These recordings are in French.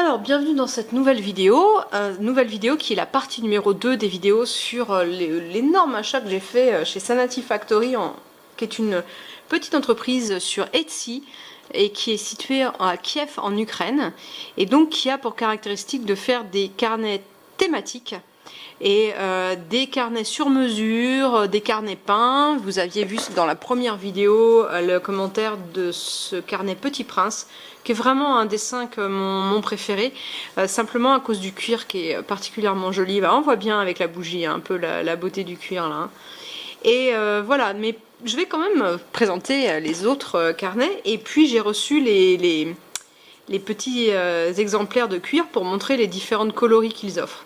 Alors, bienvenue dans cette nouvelle vidéo qui est la partie numéro 2 des vidéos sur l'énorme achat que j'ai fait chez Sanati Factory, qui est une petite entreprise sur Etsy et qui est située à Kiev en Ukraine, et donc qui a pour caractéristique de faire des carnets thématiques et des carnets sur mesure, des carnets peints. Vous aviez vu dans la première vidéo le commentaire de ce carnet Petit Prince, qui est vraiment un dessin que mon préféré, simplement à cause du cuir qui est particulièrement joli. Bah, on voit bien avec la bougie un peu la beauté du cuir là. Et voilà, mais je vais quand même présenter les autres carnets, et puis j'ai reçu les petits exemplaires de cuir pour montrer les différents coloris qu'ils offrent.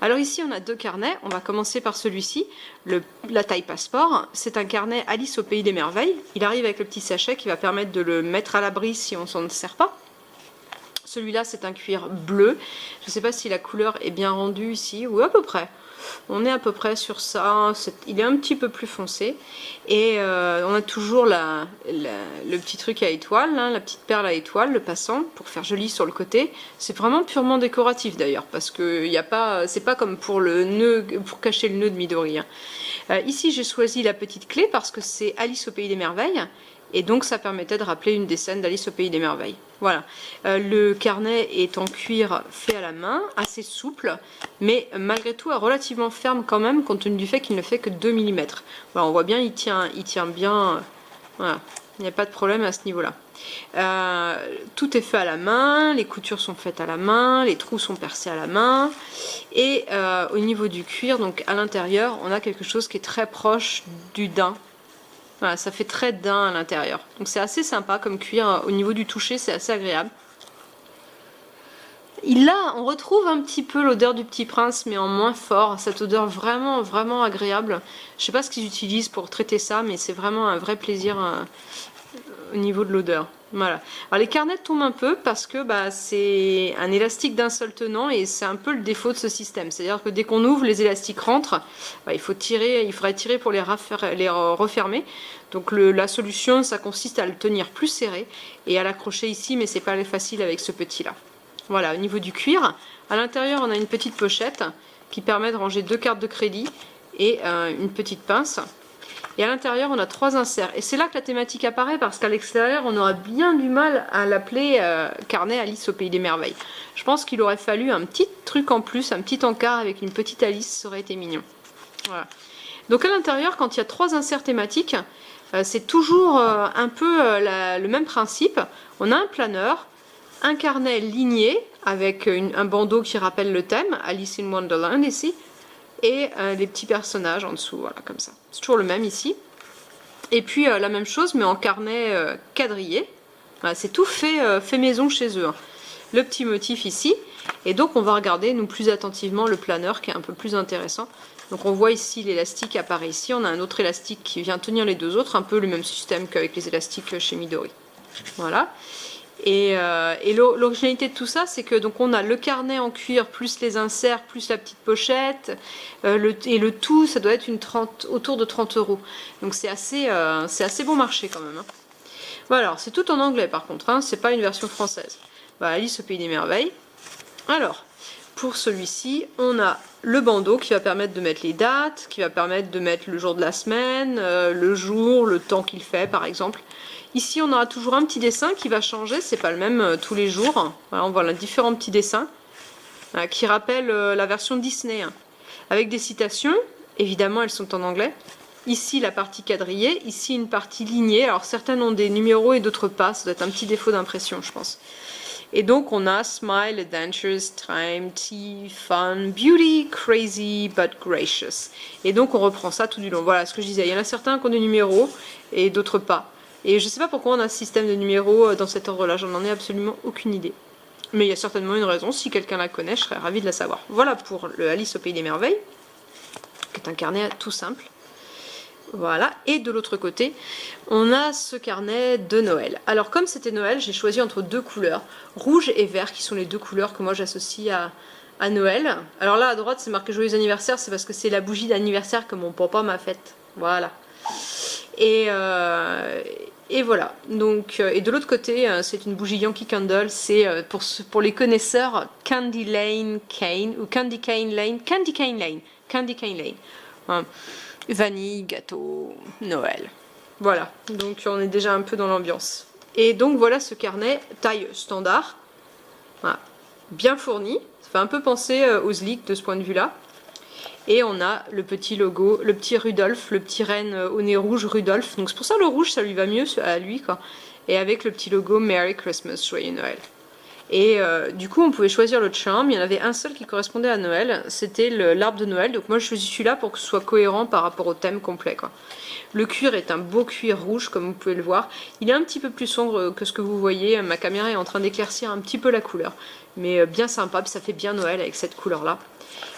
Alors ici on a deux carnets, on va commencer par celui-ci, la taille passeport. C'est un carnet Alice au pays des merveilles. Il arrive avec le petit sachet qui va permettre de le mettre à l'abri si on s'en sert pas. Celui-là c'est un cuir bleu, je ne sais pas si la couleur est bien rendue ici, ou à peu près. On est à peu près sur ça, il est un petit peu plus foncé, et on a toujours le petit truc à étoile, hein, la petite perle à étoile, le passant, pour faire joli sur le côté. C'est vraiment purement décoratif d'ailleurs, parce que c'est pas comme pour le nœud, pour cacher le nœud de Midori. Hein. Ici j'ai choisi la petite clé parce que c'est Alice au pays des merveilles, et donc ça permettait de rappeler une des scènes d'Alice au pays des merveilles. Voilà, le carnet est en cuir fait à la main, assez souple, mais malgré tout relativement ferme quand même, compte tenu du fait qu'il ne fait que 2 mm. Voilà, on voit bien, il tient bien, voilà, il n'y a pas de problème à ce niveau-là. Tout est fait à la main, les coutures sont faites à la main, les trous sont percés à la main, et au niveau du cuir, donc à l'intérieur, on a quelque chose qui est très proche du daim. Voilà, ça fait très daim à l'intérieur. Donc c'est assez sympa comme cuir. Au niveau du toucher, c'est assez agréable. Là, on retrouve un petit peu l'odeur du Petit Prince, mais en moins fort. Cette odeur vraiment, vraiment agréable. Je sais pas ce qu'ils utilisent pour traiter ça, mais c'est vraiment un vrai plaisir au niveau de l'odeur. Voilà. Alors les carnets tombent un peu parce que c'est un élastique d'un seul tenant, et c'est un peu le défaut de ce système. C'est-à-dire que dès qu'on ouvre, les élastiques rentrent. Il faudrait tirer pour les refermer. Donc la solution, ça consiste à le tenir plus serré et à l'accrocher ici, mais c'est pas facile avec ce petit-là. Voilà, au niveau du cuir, à l'intérieur, on a une petite pochette qui permet de ranger 2 cartes de crédit et une petite pince. Et à l'intérieur, on a 3 inserts. Et c'est là que la thématique apparaît, parce qu'à l'extérieur, on aura bien du mal à l'appeler carnet Alice au pays des merveilles. Je pense qu'il aurait fallu un petit truc en plus, un petit encart avec une petite Alice, ça aurait été mignon. Voilà. Donc à l'intérieur, quand il y a 3 inserts thématiques, c'est toujours un peu le même principe. On a un planeur, un carnet ligné avec un bandeau qui rappelle le thème, Alice in Wonderland ici, et les petits personnages en dessous, voilà, comme ça. C'est toujours le même ici. Et puis la même chose, mais en carnet quadrillé. Voilà, c'est tout fait maison chez eux. Hein. Le petit motif ici. Et donc on va regarder, nous, plus attentivement le planeur, qui est un peu plus intéressant. Donc on voit ici l'élastique apparaît ici. On a un autre élastique qui vient tenir les deux autres, un peu le même système qu'avec les élastiques chez Midori. Voilà. Et l'originalité de tout ça, c'est que donc on a le carnet en cuir, plus les inserts, plus la petite pochette, et le tout, ça doit être autour de 30 €. Donc c'est assez bon marché quand même. Hein. Voilà, alors c'est tout en anglais par contre, hein, c'est pas une version française. Voilà, Alice au pays des merveilles. Alors, pour celui-ci, on a le bandeau qui va permettre de mettre les dates, qui va permettre de mettre le jour de la semaine, le jour, le temps qu'il fait par exemple. Ici, on aura toujours un petit dessin qui va changer, c'est pas le même tous les jours. Voilà, on voit là différents petits dessins qui rappellent la version Disney. Hein. Avec des citations, évidemment elles sont en anglais. Ici la partie quadrillée, ici une partie lignée. Alors certaines ont des numéros et d'autres pas, ça doit être un petit défaut d'impression je pense. Et donc on a Smile, Adventures, Time, Tea, Fun, Beauty, Crazy but Gracious. Et donc on reprend ça tout du long. Voilà ce que je disais, il y en a certains qui ont des numéros et d'autres pas. Et je ne sais pas pourquoi on a ce système de numéros dans cet ordre-là, j'en ai absolument aucune idée. Mais il y a certainement une raison, si quelqu'un la connaît, je serais ravie de la savoir. Voilà pour le Alice au pays des merveilles, qui est un carnet tout simple. Voilà, et de l'autre côté, on a ce carnet de Noël. Alors comme c'était Noël, j'ai choisi entre 2 couleurs, rouge et vert, qui sont les 2 couleurs que moi j'associe à Noël. Alors là à droite c'est marqué joyeux anniversaire, c'est parce que c'est la bougie d'anniversaire que mon papa m'a faite. Voilà. Et voilà, donc, et de l'autre côté, c'est une bougie Yankee Candle, c'est pour les connaisseurs Candy Lane Cane, ou Candy Cane Lane, Candy Cane Lane, Candy Cane Lane. Hein. Vanille, gâteau, Noël. Voilà, donc on est déjà un peu dans l'ambiance. Et donc voilà ce carnet, taille standard, voilà, bien fourni, ça fait un peu penser aux Sleek de ce point de vue-là. Et on a le petit logo, le petit Rudolph, le petit renne au nez rouge Rudolph. Donc c'est pour ça le rouge, ça lui va mieux à lui, quoi. Et avec le petit logo Merry Christmas, Joyeux Noël. Et du coup, on pouvait choisir le charm. Il y en avait un seul qui correspondait à Noël. C'était l'arbre de Noël. Donc moi, je choisis celui-là pour que ce soit cohérent par rapport au thème complet, quoi. Le cuir est un beau cuir rouge, comme vous pouvez le voir. Il est un petit peu plus sombre que ce que vous voyez. Ma caméra est en train d'éclaircir un petit peu la couleur. Mais bien sympa, ça fait bien Noël avec cette couleur-là.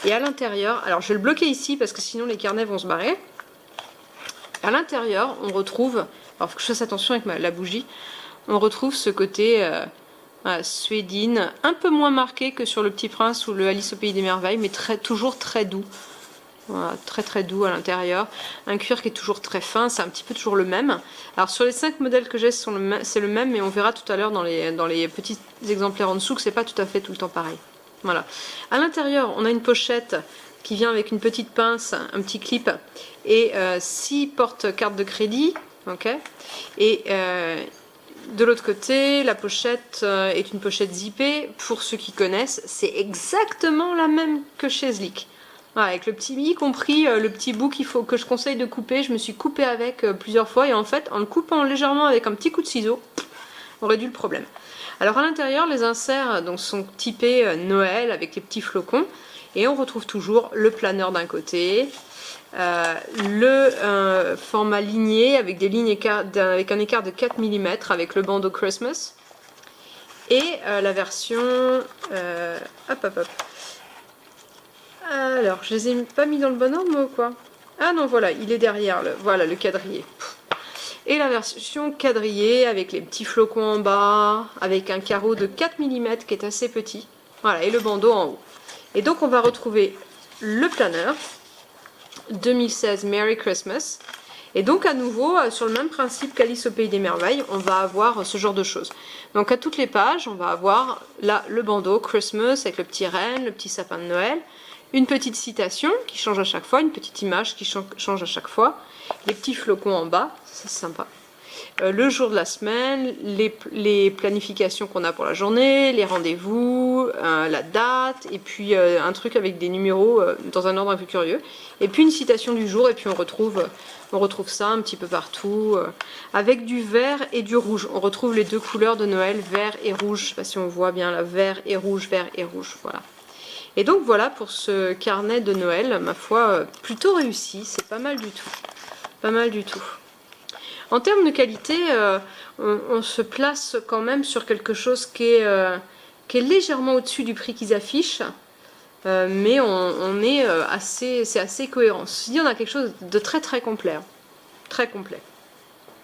Et à l'intérieur, alors je vais le bloquer ici parce que sinon les carnets vont se barrer. À l'intérieur, on retrouve, alors faut que je fasse attention avec la bougie, on retrouve ce côté suédine, un peu moins marqué que sur le Petit Prince ou le Alice au Pays des Merveilles, mais toujours très doux. Voilà, très très doux à l'intérieur. Un cuir qui est toujours très fin, c'est un petit peu toujours le même. Alors sur les 5 modèles que j'ai, c'est le même, mais on verra tout à l'heure dans les petits exemplaires en dessous que c'est pas tout à fait tout le temps pareil. Voilà. À l'intérieur, on a une pochette qui vient avec une petite pince, un petit clip et 6 porte-cartes de crédit. Ok. Et de l'autre côté, la pochette est une pochette zippée. Pour ceux qui connaissent, c'est exactement la même que chez Sleek. Voilà, avec le petit, y compris le petit bout que je conseille de couper. Je me suis coupée avec plusieurs fois et en fait, en le coupant légèrement avec un petit coup de ciseau, on réduit le problème. Alors à l'intérieur, les inserts donc, sont typés Noël avec les petits flocons. Et on retrouve toujours le planeur d'un côté, le format ligné avec des lignes avec un écart de 4 mm avec le bandeau Christmas. Et la version... hop. Alors, je les ai pas mis dans le bon ordre, moi, ou quoi? Ah non, voilà, il est derrière, voilà, le quadrillé. Et la version quadrillée avec les petits flocons en bas, avec un carreau de 4 mm qui est assez petit. Voilà, et le bandeau en haut. Et donc on va retrouver le planeur 2016 Merry Christmas. Et donc à nouveau, sur le même principe qu'Alice au Pays des Merveilles, on va avoir ce genre de choses. Donc à toutes les pages, on va avoir là le bandeau Christmas avec le petit renne, le petit sapin de Noël, une petite citation qui change à chaque fois, une petite image qui change à chaque fois, les petits flocons en bas, ça c'est sympa. Le jour de la semaine, les planifications qu'on a pour la journée, les rendez-vous, la date, et puis un truc avec des numéros dans un ordre un peu curieux. Et puis une citation du jour, et puis on retrouve ça un petit peu partout, avec du vert et du rouge. On retrouve les deux couleurs de Noël, vert et rouge. Je ne sais pas si on voit bien là, vert et rouge, voilà. Et donc voilà pour ce carnet de Noël, ma foi, plutôt réussi, c'est pas mal du tout. Pas mal du tout. En termes de qualité, on se place quand même sur quelque chose qui est légèrement au-dessus du prix qu'ils affichent, mais c'est assez cohérent. Ceci dit, on a quelque chose de très très complet. Très complet.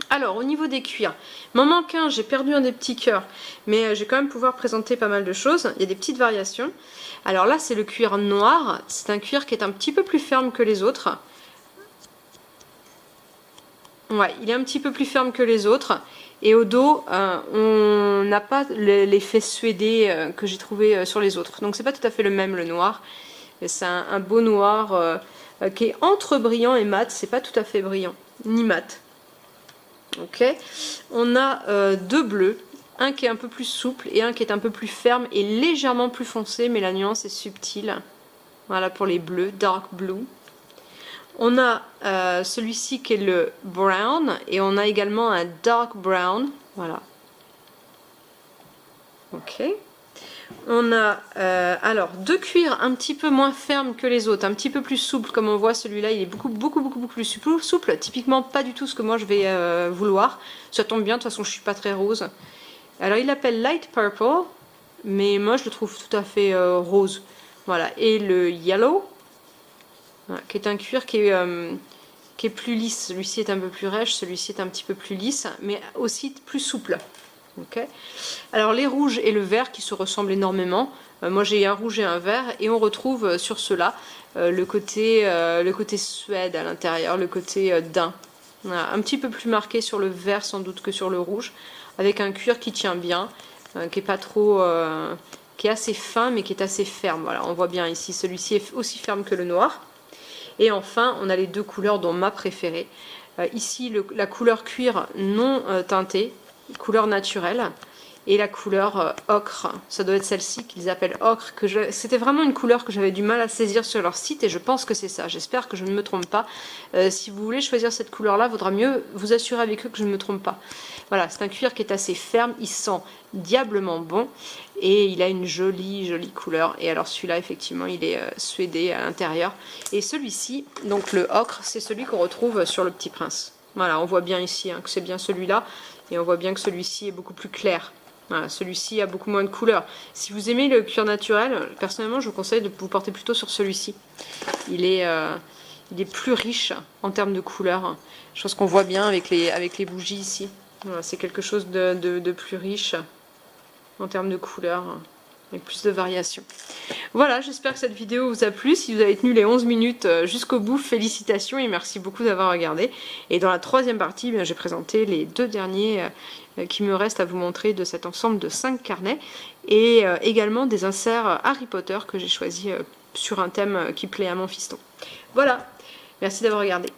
Alors, au niveau des cuirs, il m'en manque un, j'ai perdu un des petits cœurs, mais je vais quand même pouvoir présenter pas mal de choses. Il y a des petites variations. Alors là, c'est le cuir noir. C'est un cuir qui est un petit peu plus ferme que les autres. Ouais, il est un petit peu plus ferme que les autres. Et au dos, on n'a pas l'effet suédé que j'ai trouvé sur les autres. Donc c'est pas tout à fait le même, le noir. C'est un beau noir qui est entre brillant et mat. C'est pas tout à fait brillant, ni mat. Ok. On a deux bleus. Un qui est un peu plus souple et un qui est un peu plus ferme et légèrement plus foncé. Mais la nuance est subtile. Voilà pour les bleus, dark blue. On a celui-ci qui est le brown et on a également un dark brown. Voilà. Ok. On a alors deux cuirs un petit peu moins fermes que les autres, un petit peu plus souples comme on voit. Celui-là il est beaucoup plus souple. Typiquement pas du tout ce que moi je vais vouloir. Ça tombe bien, de toute façon je suis pas très rose. Alors il l'appelle light purple, mais moi je le trouve tout à fait rose. Voilà. Et le yellow. Voilà, qui est un cuir qui est plus lisse. Celui-ci est un peu plus rêche, celui-ci est un petit peu plus lisse, mais aussi plus souple. Okay. Alors les rouges et le vert qui se ressemblent énormément. Moi j'ai un rouge et un vert, et on retrouve sur ceux-là le côté suède à l'intérieur, le côté daim. Voilà, un petit peu plus marqué sur le vert sans doute que sur le rouge, avec un cuir qui tient bien, qui est pas trop, qui est assez fin mais qui est assez ferme. Voilà, on voit bien ici, celui-ci est aussi ferme que le noir. Et enfin, on a les deux couleurs dont ma préférée. Ici, la couleur cuir non teintée, couleur naturelle, et la couleur ocre. Ça doit être celle-ci qu'ils appellent ocre. C'était vraiment une couleur que j'avais du mal à saisir sur leur site et je pense que c'est ça. J'espère que je ne me trompe pas. Si vous voulez choisir cette couleur-là, il vaudra mieux vous assurer avec eux que je ne me trompe pas. Voilà, c'est un cuir qui est assez ferme, il sent diablement bon et il a une jolie couleur. Et alors celui-là, effectivement, il est suédé à l'intérieur. Et celui-ci, donc le ocre, c'est celui qu'on retrouve sur le Petit Prince. Voilà, on voit bien ici que c'est bien celui-là et on voit bien que celui-ci est beaucoup plus clair. Voilà, celui-ci a beaucoup moins de couleurs. Si vous aimez le cuir naturel, personnellement, je vous conseille de vous porter plutôt sur celui-ci. Il est plus riche en termes de couleurs. Chose qu'on voit bien avec les bougies ici. Voilà, c'est quelque chose de plus riche en termes de couleurs, avec plus de variations. Voilà, j'espère que cette vidéo vous a plu. Si vous avez tenu les 11 minutes jusqu'au bout, félicitations et merci beaucoup d'avoir regardé. Et dans la troisième partie, j'ai présenté les deux derniers qui me restent à vous montrer de cet ensemble de 5 carnets. Et également des inserts Harry Potter que j'ai choisi sur un thème qui plaît à mon fiston. Voilà, merci d'avoir regardé.